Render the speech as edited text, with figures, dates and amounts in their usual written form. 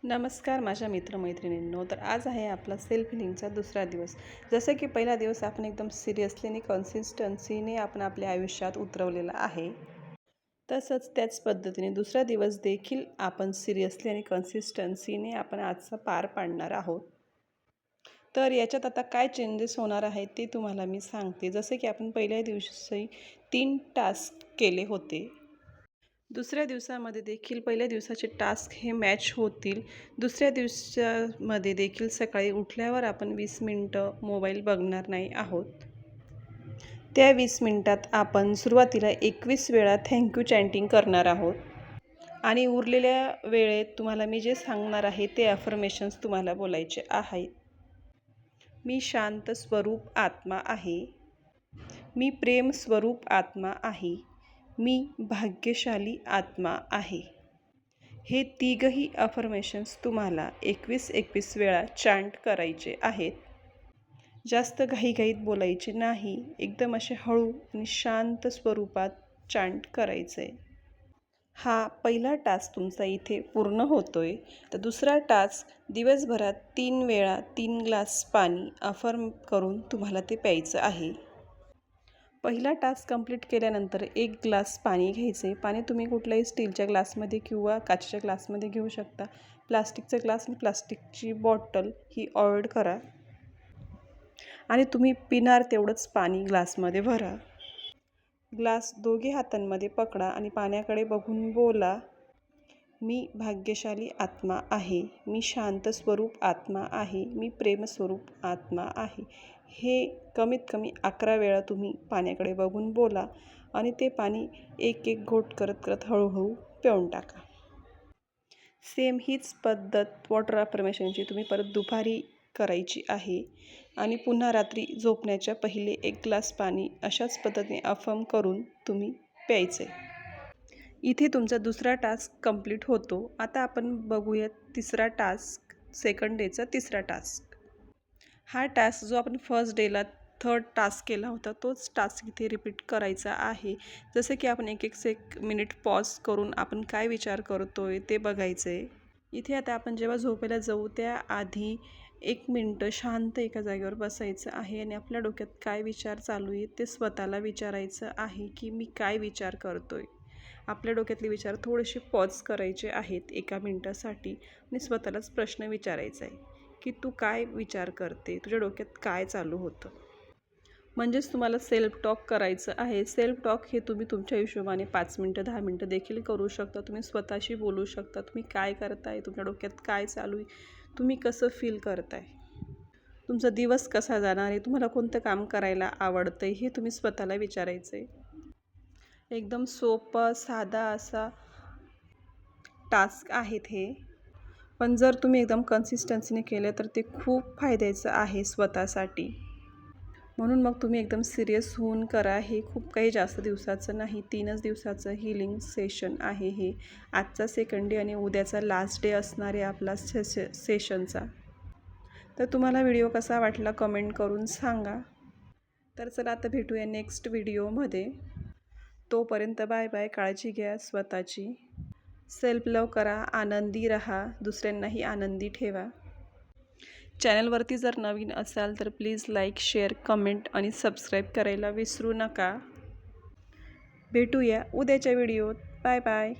नमस्कार माझ्या मित्रमैत्रिणींनो. तर आज आहे आपला सेल्फ हिलिंगचा दुसरा दिवस. जसं की पहिला दिवस आपण एकदम सिरियसली आणि कन्सिस्टन्सीने आपण आपल्या आयुष्यात उतरवलेला आहे, तसंच त्याच पद्धतीने दुसरा दिवस देखील आपण सिरियसली आणि कन्सिस्टन्सीने आपण आजचा पार पाडणार आहोत. तर याच्यात आता काय चेंजेस होणार आहेत ते तुम्हाला मी सांगते. जसं की आपण पहिल्या दिवशी 3 टास्क केले होते. दुसऱ्या दिवसामध्ये देखील पहिल्या दिवसाचे टास्क हे मॅच होतील. दुसऱ्या दिवसामध्ये देखील सकाळी उठल्यावर आपण 20 मिनटं मोबाईल बघणार नाही आहोत. त्या 20 मिनटात आपण सुरुवातीला 21 वेळा थँक्यू चॅन्टिंग करणार आहोत आणि उरलेल्या वेळेत तुम्हाला मी जे सांगणार आहे ते अफर्मेशन्स तुम्हाला बोलायचे आहेत. मी शांत स्वरूप आत्मा आहे. मी प्रेम स्वरूप आत्मा आहे. मी भाग्यशाली आत्मा आहे. हे तिघही अफर्मेशन्स तुम्हाला 21 वेळा चॅन्ट करायचे आहेत. जास्त घाईघाईत बोलायचे नाही. एकदम असे हळू आणि शांत स्वरूपात चॅन्ट करायचं आहे. हा पहिला टास्क तुमचा इथे पूर्ण होतोय. तर दुसरा टास्क दिवसभरात 3 वेळा 3 ग्लास पाणी अफर्म करून तुम्हाला ते प्यायचं आहे. पहिला टास्क कंप्लीट केल्यानंतर 1 ग्लास पाणी घ्यायचे. पाणी तुम्ही कुठल्याही स्टीलच्या ग्लासमध्ये किंवा काचेच्या ग्लासमध्ये घेऊ शकता. प्लास्टिकचा ग्लास आणि प्लास्टिकची बॉटल ही अवॉइड करा आणि तुम्ही पिणार तेवढंच पाणी ग्लासमध्ये भरा. ग्लास दोघे हातांमध्ये पकडा आणि पाण्याकडे बघून बोला, मी भाग्यशाली आत्मा आहे. मी शांत स्वरूप आत्मा आहे. मी प्रेमस्वरूप आत्मा आहे. हे कमीत कमी 11 वेळा तुम्ही पाण्याकडे बघून बोला आणि ते पाणी एक एक घोट करत करत हळूहळू पिऊन टाका. सेम हीच पद्धत वॉटर अफर्मेशनची तुम्ही परत दुपारी करायची आहे आणि पुन्हा रात्री झोपण्याच्या पहिले 1 ग्लास पाणी अशाच पद्धतीने अफर्म करून तुम्ही प्यायचे. इथे तुमचा दुसरा टास्क कंप्लीट होतो. आता आपण बघूयात तिसरा टास्क, सेकंड डेचा तिसरा टास्क. हा टास्क जो आपण फर्स्ट डेला थर्ड टास्क केला होता तोच टास्क इथे रिपीट करायचा आहे. जसं की आपण एक मिनिट पॉज करून आपण काय विचार करतोय ते बघायचं आहे. इथे आता आपण जेव्हा झोपायला जाऊ त्याआधी 1 मिनटं शांत एका जागेवर बसायचं आहे आणि आपल्या डोक्यात काय विचार चालू आहे ते स्वतःला विचारायचं आहे की मी काय विचार करतोय. आपल्या डोक्यातले विचार थोडेसे पॉज करायचे आहेत 1 मिनटासाठी आणि स्वतःलाच प्रश्न विचारायचा आहे की तू काय विचार करते, तुझ्या डोक्यात काय चालू होतं. म्हणजेच तुम्हाला सेल्फ टॉक करायचं आहे. सेल्फ टॉक हे तुम्ही तुमच्या हिशोबाने 5 मिनटं 10 मिनटं देखील करू शकता. तुम्ही स्वतःशी बोलू शकता. तुम्ही काय करताय, तुमच्या डोक्यात काय चालू आहे, तुम्ही कसं फील करताय, तुमचा दिवस कसा जाणार आहे, तुम्हाला कोणतं काम करायला आवडतं आहे, हे तुम्ही स्वतःला विचारायचं आहे. एकदम सोपं साधा असा टास्क आहेत हे. पण जर तुम्ही एकदम कन्सिस्टन्सीने केलं तर ते खूप फायद्याचं आहे स्वतःसाठी. म्हणून मग तुम्ही एकदम सिरियस होऊन करा. हे खूप काही जास्त दिवसाचं नाही, 3च दिवसाचं हीलिंग सेशन आहे हे. आजचा सेकंड डे आणि उद्याचा लास्ट डे असणार आहे आपला सेशनचा. तर तुम्हाला व्हिडिओ कसा वाटला कमेंट करून सांगा. तर चला आता भेटूया नेक्स्ट व्हिडिओमध्ये. तोपर्यंत बाय बाय. काळजी घ्या स्वतःची. सेल्फ लव करा, आनंदी राहा, दुसऱ्यांनाही आनंदी ठेवा. चॅनलवरती जर नवीन असाल तर प्लीज लाईक, शेअर, कमेंट आणि सबस्क्राईब करायला विसरू नका. भेटूया उद्याच्या व्हिडिओत. Bye bye.